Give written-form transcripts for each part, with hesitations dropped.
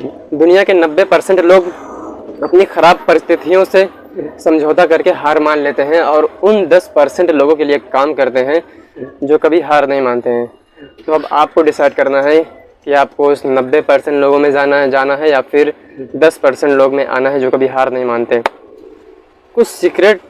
दुनिया के 90% लोग अपनी ख़राब परिस्थितियों से समझौता करके हार मान लेते हैं और उन 10% लोगों के लिए काम करते हैं जो कभी हार नहीं मानते हैं। तो अब आपको डिसाइड करना है कि आपको उस 90% लोगों में जाना है या फिर 10% लोग में आना है जो कभी हार नहीं मानते। कुछ सीक्रेट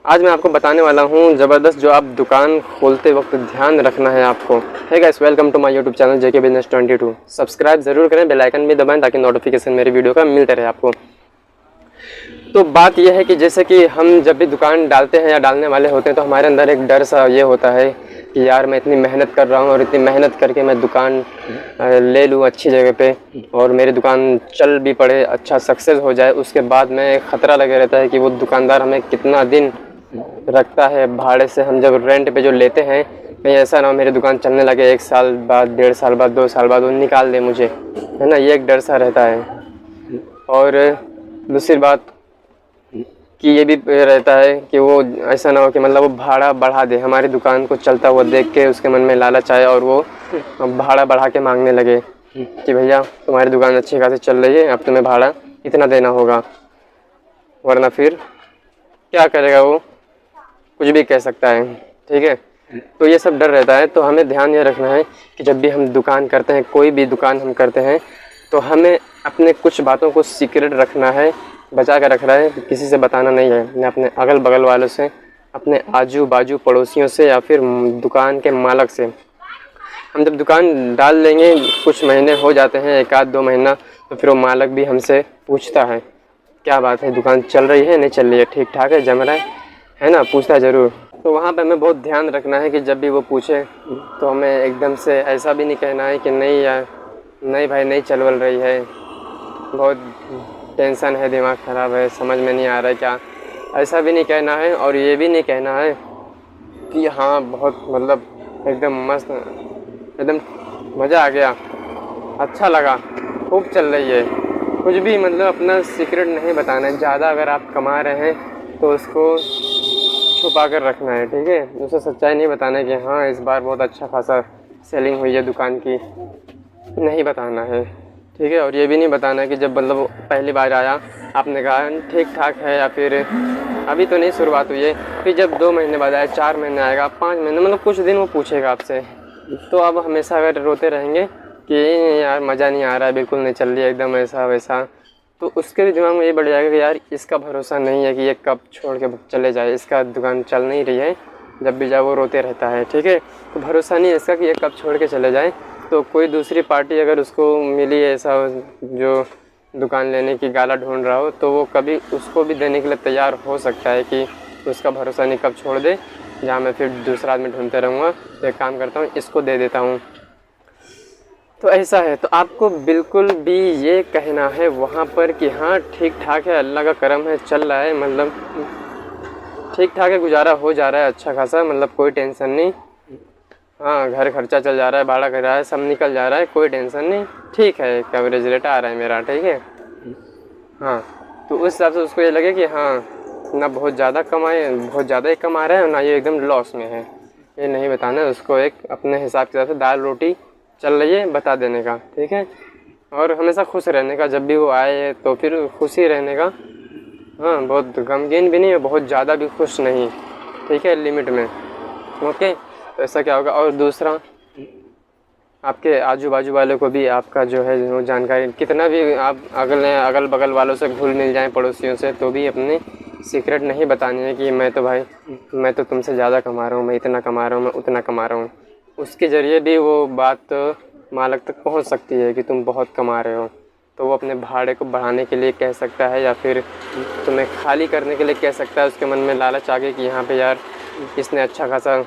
आज मैं आपको बताने वाला हूँ ज़बरदस्त, जो आप दुकान खोलते वक्त ध्यान रखना है आपको। Hey guys, welcome to my YouTube channel JK business 22। Subscribe ज़रूर करें, बेल आइकन भी दबाएं ताकि नोटिफिकेशन मेरी वीडियो का मिलते रहे आपको। तो बात यह है कि जैसे कि हम जब भी दुकान डालते हैं या डालने वाले होते हैं तो हमारे अंदर एक डर सा ये होता है कि यार मैं इतनी मेहनत कर रहा हूँ और इतनी मेहनत करके मैं दुकान ले लूँ अच्छी जगह पे और मेरी दुकान चल भी पड़े, अच्छा सक्सेस हो जाए, उसके बाद में ख़तरा लगे रहता है कि वो दुकानदार हमें कितना दिन रखता है भाड़े से। हम जब रेंट पे जो लेते हैं, कहीं ऐसा ना हो मेरी दुकान चलने लगे 1 साल बाद, 1.5 साल बाद, 2 साल बाद वो निकाल दे मुझे, है ना। ये एक डर सा रहता है। और दूसरी बात कि ये भी रहता है कि वो ऐसा ना हो कि मतलब वो भाड़ा बढ़ा दे, हमारी दुकान को चलता हुआ देख के उसके मन में लालच आए और वो भाड़ा बढ़ा के मांगने लगे कि भैया तुम्हारी दुकान अच्छी खासी चल रही है, अब तुम्हें भाड़ा इतना देना होगा। वरना फिर क्या करेगा वो, कुछ भी कह सकता है, ठीक है। तो ये सब डर रहता है। तो हमें ध्यान ये रखना है कि जब भी हम दुकान करते हैं, कोई भी दुकान हम करते हैं, तो हमें अपने कुछ बातों को सीक्रेट रखना है, बचा कर रखना है, किसी से बताना नहीं है। न अपने अगल बगल वालों से, अपने आजू बाजू पड़ोसियों से या फिर दुकान के मालिक से। हम जब दुकान डाल लेंगे, कुछ महीने हो जाते हैं, 1-2 महीना, तो फिर वो मालिक भी हमसे पूछता है क्या बात है, दुकान चल रही है नहीं चल रही है, ठीक ठाक है, जम रहा है ना, पूछता है ज़रूर। तो वहाँ पे हमें बहुत ध्यान रखना है कि जब भी वो पूछे तो हमें एकदम से ऐसा भी नहीं कहना है कि नहीं यार, नहीं भाई नहीं चल बल रही है, बहुत टेंशन है, दिमाग ख़राब है, समझ में नहीं आ रहा है क्या, ऐसा भी नहीं कहना है। और ये भी नहीं कहना है कि हाँ बहुत मतलब एकदम मस्त, एकदम मज़ा आ गया, अच्छा लगा, खूब चल रही है, कुछ भी मतलब अपना सीक्रेट नहीं बताना है। ज़्यादा अगर आप कमा रहे हैं तो उसको छुपा कर रखना है, ठीक है। उसे सच्चाई नहीं बताना है कि हाँ इस बार बहुत अच्छा खासा सेलिंग हुई है दुकान की, नहीं बताना है, ठीक है। और ये भी नहीं बताना है कि जब मतलब पहली बार आया आपने कहा ठीक ठाक है, या फिर अभी तो नहीं शुरुआत हुई है, फिर जब 2 महीने बाद आया, 4 महीने आएगा, 5 महीने, मतलब कुछ दिन वो पूछेगा आपसे। तो आप हमेशा अगर रोते रहेंगे कि यार मज़ा नहीं आ रहा है, बिल्कुल नहीं चल रही है, एकदम ऐसा वैसा, तो उसके भी दिमाग में ये बढ़ जाएगा कि यार इसका भरोसा नहीं है कि ये कब छोड़ के चले जाए, इसका दुकान चल नहीं रही है, जब भी जाए वो रोते रहता है, ठीक है। तो भरोसा नहीं है इसका कि ये कब छोड़ के चले जाए। तो कोई दूसरी पार्टी अगर उसको मिली ऐसा जो दुकान लेने की गाला ढूंढ रहा हो, तो वो कभी उसको भी देने के लिए तैयार हो सकता है कि उसका भरोसा नहीं कब छोड़ दे, जहाँ मैं फिर दूसरा आदमी ढूंढते रहूँगा। तो एक काम करता हूँ, इसको दे देता हूँ। तो ऐसा है। तो आपको बिल्कुल भी ये कहना है वहाँ पर कि हाँ ठीक ठाक है, अल्लाह का करम है, चल रहा है, मतलब ठीक ठाक है, गुजारा हो जा रहा है अच्छा खासा, मतलब कोई टेंशन नहीं। हाँ घर खर्चा चल जा रहा है, भाड़ा कर रहा है, सब निकल जा रहा है, कोई टेंशन नहीं, ठीक है, कवरेज रेट आ रहा है मेरा, ठीक है। हाँ तो उस हिसाब से उसको ये लगे कि हाँ ना बहुत ज़्यादा कमाए, बहुत ज़्यादा ही कमा रहा है, ना ये एकदम लॉस में है। ये नहीं बताना है उसको, एक अपने हिसाब के हिसाब से दाल रोटी चल रही है बता देने का, ठीक है। और हमेशा खुश रहने का, जब भी वो आए तो फिर खुशी रहने का। हाँ बहुत गमगीन भी नहीं है, बहुत ज़्यादा भी खुश नहीं, ठीक है, लिमिट में, ओके। तो ऐसा क्या होगा। और दूसरा, आपके आजू बाजू वालों को भी आपका जो है वो जानकारी, कितना भी आप अगल बगल वालों से घुल मिल जाएं, पड़ोसियों से, तो भी अपने सीक्रेट नहीं बतानी है कि मैं तो भाई मैं तो तुमसे ज़्यादा कमा रहा हूँ, मैं इतना कमा रहा हूँ, मैं उतना कमा रहा हूँ। उसके ज़रिए भी वो बात मालिक तक पहुँच सकती है कि तुम बहुत कमा रहे हो, तो वो अपने भाड़े को बढ़ाने के लिए कह सकता है या फिर तुम्हें खाली करने के लिए कह सकता है। उसके मन में लालच आ गई कि यहाँ पे यार इसने अच्छा खासा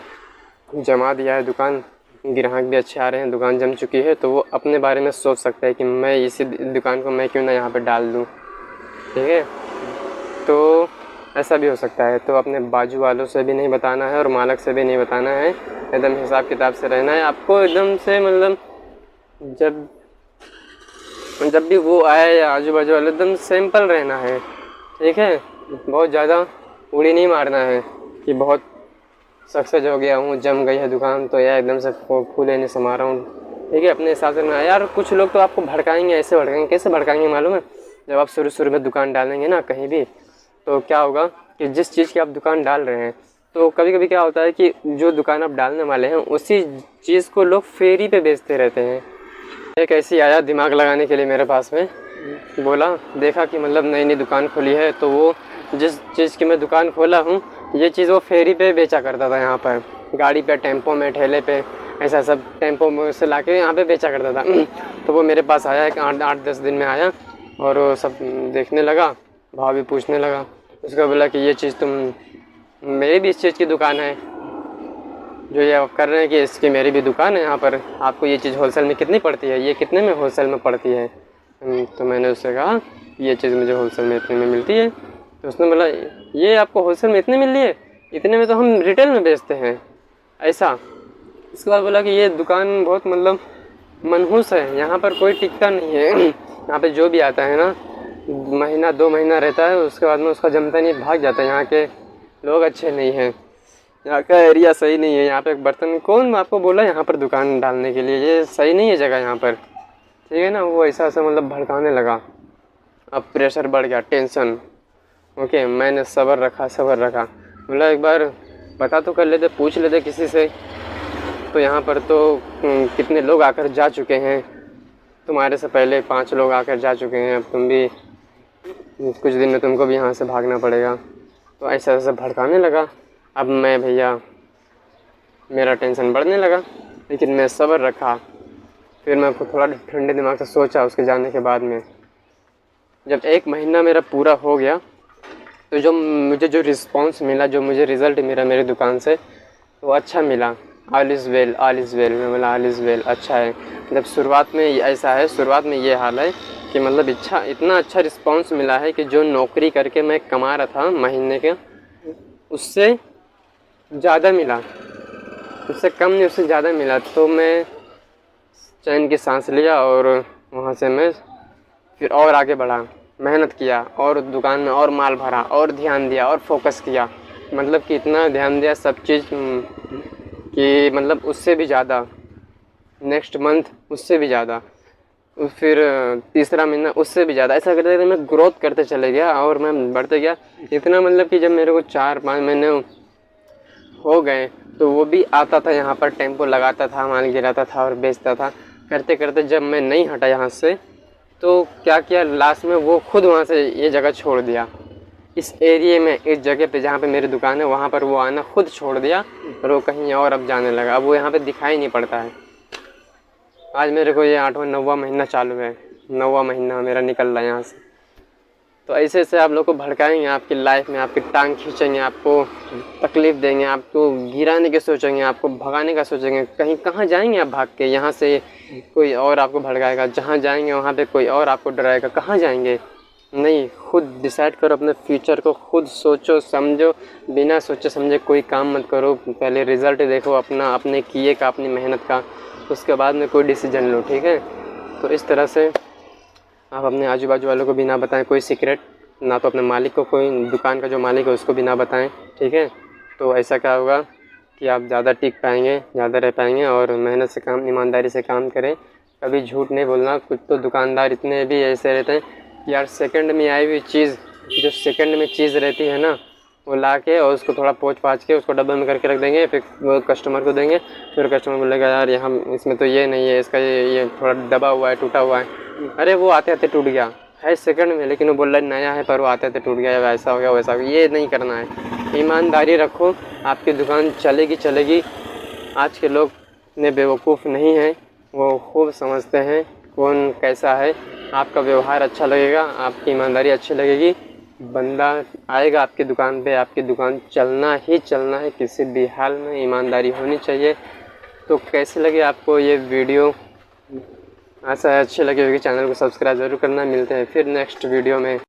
जमा दिया है दुकान, ग्राहक भी अच्छे आ रहे हैं, दुकान जम चुकी है, तो वो अपने बारे में सोच सकता है कि मैं इसी दुकान को मैं क्यों ना यहाँ पे डाल दूँ, ठीक है। तो ऐसा भी हो सकता है। तो अपने बाजू वालों से भी नहीं बताना है और मालिक से भी नहीं बताना है, एकदम हिसाब किताब से रहना है आपको, एकदम से मतलब जब भी वो आए या आजू बाजू वाले, एकदम सिंपल रहना है, ठीक है। बहुत ज़्यादा उड़ी नहीं मारना है कि बहुत सक्सेस हो गया हूँ, जम गई है दुकान तो यार एकदम से फूले नहीं समा रहा हूँ, ठीक है, अपने हिसाब से रखना यार। कुछ लोग तो आपको भड़काएंगे, ऐसे भड़काएंगे, कैसे भड़काएंगे मालूम है? जब आप शुरू में दुकान डालेंगे ना कहीं भी, तो क्या होगा कि जिस चीज़ की आप दुकान डाल रहे हैं, तो कभी कभी क्या होता है कि जो दुकान आप डालने वाले हैं उसी चीज़ को लोग फेरी पे बेचते रहते हैं। एक ऐसी आया दिमाग लगाने के लिए मेरे पास में, बोला, देखा कि मतलब नई नई दुकान खोली है, तो वो जिस चीज़ की मैं दुकान खोला हूँ ये चीज़ वो फेरी पे बेचा करता था, यहाँ पर गाड़ी पे, टेम्पो में, ठेले पे, ऐसा सब टेम्पो में से ला के यहाँ पर बेचा करता था। तो वो मेरे पास आया, एक 8-10 दिन में आया और वो सब देखने लगा, भाव भी पूछने लगा। उसको बोला कि ये चीज़ मेरी भी इस चीज़ की दुकान है, जो ये आप कर रहे हैं कि इसकी मेरी भी दुकान है यहाँ पर, आपको ये चीज़ होलसेल में कितनी पड़ती है, ये कितने में होलसेल में पड़ती है? तो मैंने उससे कहा ये चीज़ मुझे होलसेल में इतने में मिलती है। तो उसने बोला ये आपको होलसेल में इतने मिल रही है, इतने में तो हम रिटेल में बेचते हैं, ऐसा। उसके बाद बोला कि ये दुकान बहुत मतलब मनहूस है, यहाँ पर कोई टिकता नहीं है। यहाँ पे जो भी आता है ना, महीना 2 महीना रहता है, उसके बाद में उसका जमता नहीं, भाग जाता है। यहाँ के लोग अच्छे नहीं हैं, यहाँ का एरिया सही नहीं है। यहाँ पे एक बर्तन, कौन आपको बोला यहाँ पर दुकान डालने के लिए, ये सही नहीं है जगह यहाँ पर, ठीक है ना। वो ऐसा मतलब भड़काने लगा। अब प्रेशर बढ़ गया, टेंशन। ओके, मैंने सब्र रखा। बोला एक बार पता तो कर लेते, पूछ लेते किसी से। तो यहाँ पर तो कितने लोग आकर जा चुके हैं, तुम्हारे से पहले 5 लोग आकर जा चुके हैं, अब तुम भी कुछ दिन में तुमको भी यहाँ से भागना पड़ेगा। तो ऐसा भड़काने लगा। अब मैं भैया, मेरा टेंशन बढ़ने लगा, लेकिन मैं सब्र रखा। फिर मैं थोड़ा ठंडे दिमाग से सोचा उसके जाने के बाद में। जब 1 महीना मेरा पूरा हो गया, तो जो मुझे रिस्पॉन्स मिला, जो मुझे रिज़ल्ट मिला मेरी दुकान से, वो अच्छा मिला। All is well. मैं बोला ऑल इज़ वेल, अच्छा है। मतलब शुरुआत में ऐसा है, शुरुआत में ये हाल है कि मतलब इतना अच्छा रिस्पॉन्स मिला है कि जो नौकरी करके मैं कमा रहा था महीने के, उससे ज़्यादा मिला, उससे कम नहीं, उससे ज़्यादा मिला। तो मैं चैन की सांस लिया और वहाँ से मैं फिर और आगे बढ़ा, मेहनत किया और दुकान में और माल भरा और ध्यान दिया और फोकस किया। मतलब कि इतना ध्यान दिया सब चीज़ कि मतलब उससे भी ज़्यादा, नेक्स्ट मंथ उससे भी ज़्यादा, फिर तीसरा महीना उससे भी ज़्यादा, ऐसा करते करते मैं ग्रोथ करते चले गया और मैं बढ़ते गया। इतना मतलब कि जब मेरे को 4-5 महीने हो गए, तो वो भी आता था यहाँ पर, टेम्पो लगाता था, माल गिराता था और बेचता था। करते करते जब मैं नहीं हटा यहाँ से, तो क्या किया, लास्ट में वो खुद वहाँ से ये जगह छोड़ दिया। इस एरिया में, इस जगह पे जहाँ पे मेरी दुकान है, वहाँ पर वो आना खुद छोड़ दिया और वो कहीं और अब जाने लगा। अब वो यहाँ पे दिखाई नहीं पड़ता है। आज मेरे को ये 8वां-9वां महीना चालू है, 9वां महीना मेरा निकल रहा है यहाँ से। तो ऐसे ऐसे आप लोग को भड़काएंगे, आपकी लाइफ में आपकी टांग खींचेंगे, आपको तकलीफ़ देंगे, आपको गिराने के सोचेंगे, आपको भगाने का सोचेंगे। कहीं कहाँ जाएंगे आप भाग के? यहाँ से कोई और आपको भड़काएगा, जहाँ जाएंगे वहाँ पे कोई और आपको डराएगा, कहाँ जाएंगे? नहीं, खुद डिसाइड करो अपने फ्यूचर को, खुद सोचो समझो, बिना सोचे समझे कोई काम मत करो। पहले रिज़ल्ट देखो अपना, अपने किए का, अपनी मेहनत का, उसके बाद में कोई डिसीजन लो, ठीक है। तो इस तरह से आप अपने आजू बाजू वालों को भी ना बताएं कोई सीक्रेट, ना तो अपने मालिक को, कोई दुकान का जो मालिक है उसको भी ना बताएं, ठीक है। तो ऐसा क्या होगा कि आप ज़्यादा टिक पाएंगे, ज़्यादा रह पाएंगे और मेहनत से काम, ईमानदारी से काम करें, कभी झूठ नहीं बोलना। कुछ तो दुकानदार इतने भी ऐसे रहते हैं यार, सेकंड में आई हुई चीज़, जो सेकंड में चीज़ रहती है ना, वो ला के और उसको थोड़ा पोंछ पाछ के उसको डब्बे में करके रख देंगे, फिर वो कस्टमर को देंगे। फिर कस्टमर बोलेगा यार यहाँ इसमें तो ये नहीं है, इसका ये थोड़ा दबा हुआ है, टूटा हुआ है। अरे वो आते आते टूट गया है सेकंड में, लेकिन वो बोल रहा है नया है, पर वो आते आते टूट गया, ऐसा हो गया वैसा हो गया। ये नहीं करना है, ईमानदारी रखो, आपकी दुकान चलेगी। आज के लोग इतने बेवकूफ़ नहीं हैं, वो खूब समझते हैं कौन कैसा है। आपका व्यवहार अच्छा लगेगा, आपकी ईमानदारी अच्छी लगेगी, बंदा आएगा आपकी दुकान पे, आपकी दुकान चलना ही चलना है, किसी भी हाल में ईमानदारी होनी चाहिए। तो कैसे लगे आपको ये वीडियो? ऐसा अच्छे लगे होगी, चैनल को सब्सक्राइब ज़रूर करना। मिलते हैं फिर नेक्स्ट वीडियो में।